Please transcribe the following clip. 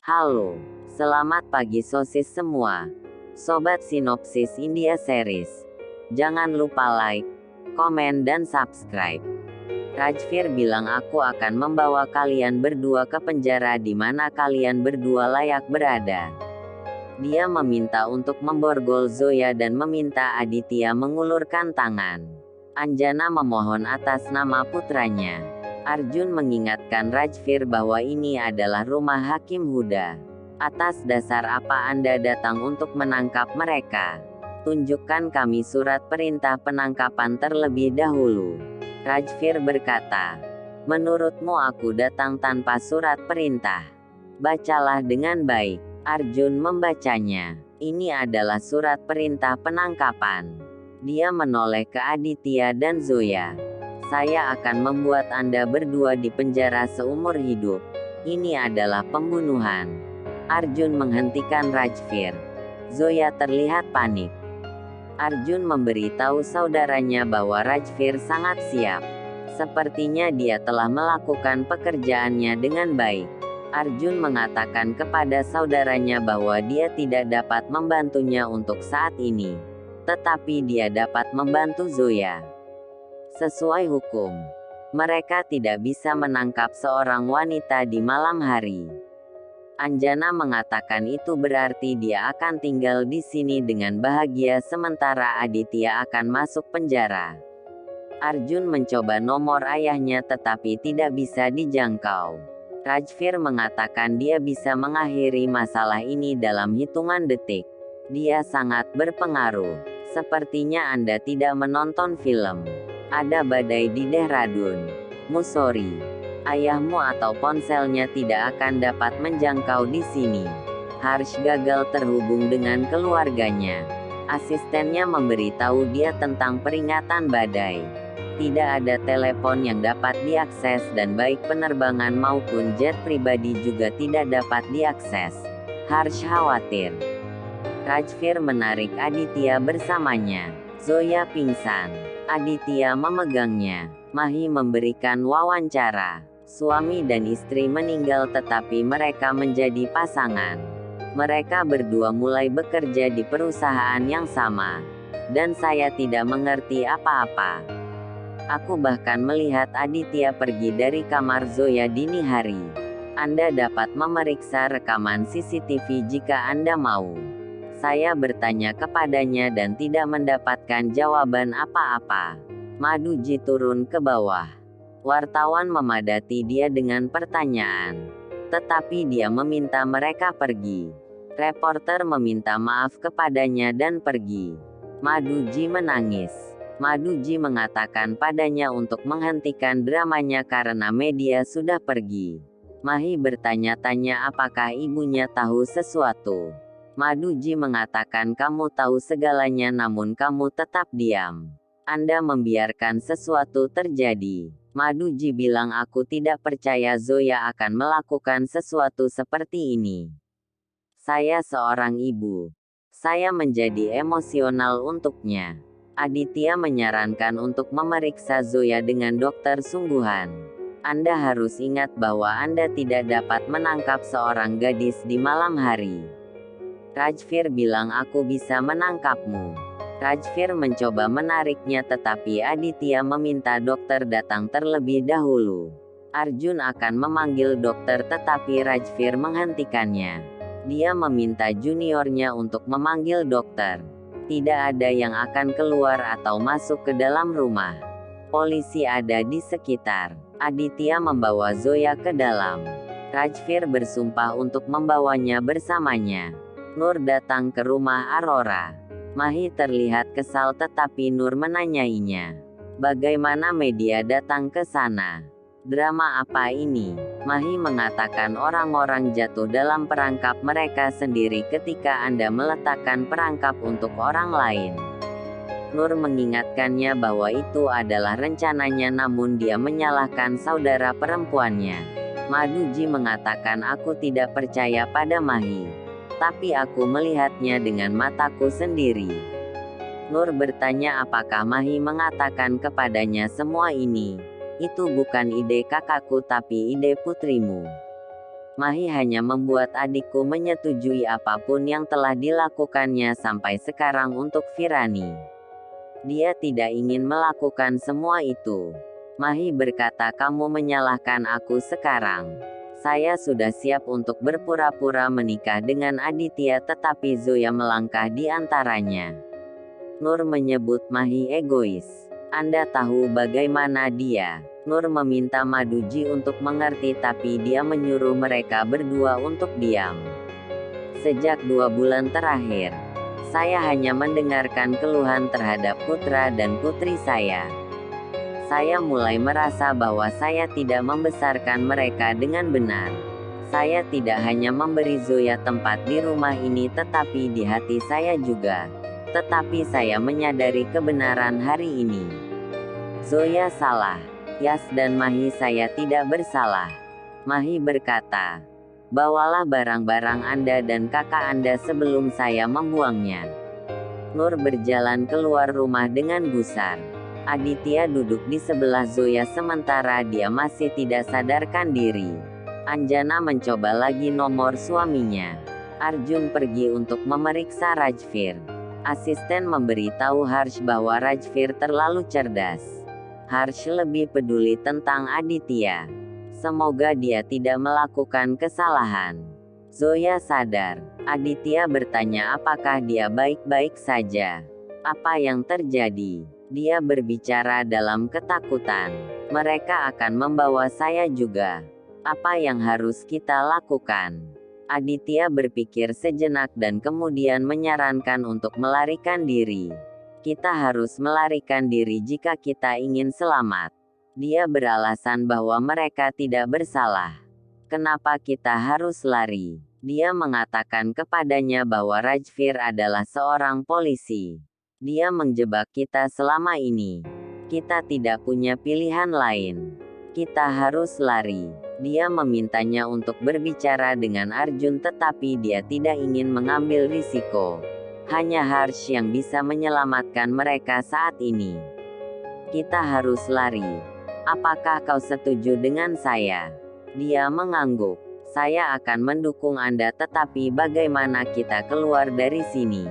Halo, selamat pagi sosis semua. Sobat Sinopsis India Series. Jangan lupa like, komen dan subscribe. Rajvir bilang aku akan membawa kalian berdua ke penjara di mana kalian berdua layak berada. Dia meminta untuk memborgol Zoya dan meminta Aditya mengulurkan tangan. Anjana memohon atas nama putranya. Arjun mengingatkan Rajvir bahwa ini adalah rumah Hakim Huda. Atas dasar apa Anda datang untuk menangkap mereka? Tunjukkan kami surat perintah penangkapan terlebih dahulu. Rajvir berkata, menurutmu aku datang tanpa surat perintah? Bacalah dengan baik. Arjun membacanya. Ini adalah surat perintah penangkapan. Dia menoleh ke Aditya dan Zoya. Saya akan membuat Anda berdua di penjara seumur hidup. Ini adalah pembunuhan. Arjun menghentikan Rajvir. Zoya terlihat panik. Arjun memberitahu saudaranya bahwa Rajvir sangat siap. Sepertinya dia telah melakukan pekerjaannya dengan baik. Arjun mengatakan kepada saudaranya bahwa dia tidak dapat membantunya untuk saat ini. Tetapi dia dapat membantu Zoya. Sesuai hukum, mereka tidak bisa menangkap seorang wanita di malam hari. Anjana mengatakan itu berarti dia akan tinggal di sini dengan bahagia sementara Aditya akan masuk penjara. Arjun mencoba nomor ayahnya tetapi tidak bisa dijangkau. Rajvir mengatakan dia bisa mengakhiri masalah ini dalam hitungan detik. Dia sangat berpengaruh. Sepertinya Anda tidak menonton film. Ada badai di Dehradun, Mussoorie. Ayahmu atau ponselnya tidak akan dapat menjangkau di sini. Harsh gagal terhubung dengan keluarganya. Asistennya memberitahu dia tentang peringatan badai. Tidak ada telepon yang dapat diakses dan baik penerbangan maupun jet pribadi juga tidak dapat diakses. Harsh khawatir. Rajvir menarik Aditya bersamanya. Zoya pingsan. Aditya memegangnya. Mahi memberikan wawancara. Suami dan istri meninggal tetapi mereka menjadi pasangan. Mereka berdua mulai bekerja di perusahaan yang sama. Dan saya tidak mengerti apa-apa. Aku bahkan melihat Aditya pergi dari kamar Zoya dini hari. Anda dapat memeriksa rekaman CCTV jika Anda mau. Saya bertanya kepadanya dan tidak mendapatkan jawaban apa-apa. Maduji turun ke bawah. Wartawan memadati dia dengan pertanyaan. Tetapi dia meminta mereka pergi. Reporter meminta maaf kepadanya dan pergi. Maduji menangis. Maduji mengatakan padanya untuk menghentikan dramanya karena media sudah pergi. Mahi bertanya-tanya apakah ibunya tahu sesuatu. Maduji mengatakan kamu tahu segalanya namun kamu tetap diam. Anda membiarkan sesuatu terjadi. Maduji bilang aku tidak percaya Zoya akan melakukan sesuatu seperti ini. Saya seorang ibu. Saya menjadi emosional untuknya. Aditya menyarankan untuk memeriksa Zoya dengan dokter sungguhan. Anda harus ingat bahwa Anda tidak dapat menangkap seorang gadis di malam hari. Rajvir bilang aku bisa menangkapmu. Rajvir mencoba menariknya tetapi Aditya meminta dokter datang terlebih dahulu. Arjun akan memanggil dokter tetapi Rajvir menghentikannya. Dia meminta juniornya untuk memanggil dokter. Tidak ada yang akan keluar atau masuk ke dalam rumah. Polisi ada di sekitar. Aditya membawa Zoya ke dalam. Rajvir bersumpah untuk membawanya bersamanya. Nur datang ke rumah Aurora. Mahi terlihat kesal tetapi Nur menanyainya. Bagaimana media datang ke sana? Drama apa ini? Mahi mengatakan orang-orang jatuh dalam perangkap mereka sendiri ketika Anda meletakkan perangkap untuk orang lain. Nur mengingatkannya bahwa itu adalah rencananya namun dia menyalahkan saudara perempuannya. Maduji mengatakan aku tidak percaya pada Mahi. Tapi aku melihatnya dengan mataku sendiri. Nur bertanya apakah Mahi mengatakan kepadanya semua ini. Itu bukan ide kakakku tapi ide putrimu. Mahi hanya membuat adikku menyetujui apapun yang telah dilakukannya sampai sekarang untuk Virani. Dia tidak ingin melakukan semua itu. Mahi berkata, kamu menyalahkan aku sekarang. Saya sudah siap untuk berpura-pura menikah dengan Aditya, tetapi Zoya melangkah di antaranya. Nur menyebut Mahi egois. Anda tahu bagaimana dia. Nur meminta Maduji untuk mengerti, tapi dia menyuruh mereka berdua untuk diam. Sejak 2 bulan terakhir, saya hanya mendengarkan keluhan terhadap putra dan putri saya. Saya mulai merasa bahwa saya tidak membesarkan mereka dengan benar. Saya tidak hanya memberi Zoya tempat di rumah ini, tetapi di hati saya juga. Tetapi saya menyadari kebenaran hari ini. Zoya salah. Yas dan Mahi, saya tidak bersalah. Mahi berkata, bawalah barang-barang Anda dan kakak Anda sebelum saya membuangnya. Nur berjalan keluar rumah dengan gusar. Aditya duduk di sebelah Zoya sementara dia masih tidak sadarkan diri. Anjana mencoba lagi nomor suaminya. Arjun pergi untuk memeriksa Rajvir. Asisten memberitahu Harsh bahwa Rajvir terlalu cerdas. Harsh lebih peduli tentang Aditya. Semoga dia tidak melakukan kesalahan. Zoya sadar. Aditya bertanya apakah dia baik-baik saja. Apa yang terjadi? Dia berbicara dalam ketakutan. Mereka akan membawa saya juga. Apa yang harus kita lakukan? Aditya berpikir sejenak dan kemudian menyarankan untuk melarikan diri. Kita harus melarikan diri jika kita ingin selamat. Dia beralasan bahwa mereka tidak bersalah. Kenapa kita harus lari? Dia mengatakan kepadanya bahwa Rajvir adalah seorang polisi. Dia menjebak kita selama ini. Kita tidak punya pilihan lain. Kita harus lari. Dia memintanya untuk berbicara dengan Arjun, tetapi dia tidak ingin mengambil risiko. Hanya Harsh yang bisa menyelamatkan mereka saat ini. Kita harus lari. Apakah kau setuju dengan saya? Dia mengangguk. Saya akan mendukung Anda, tetapi bagaimana kita keluar dari sini?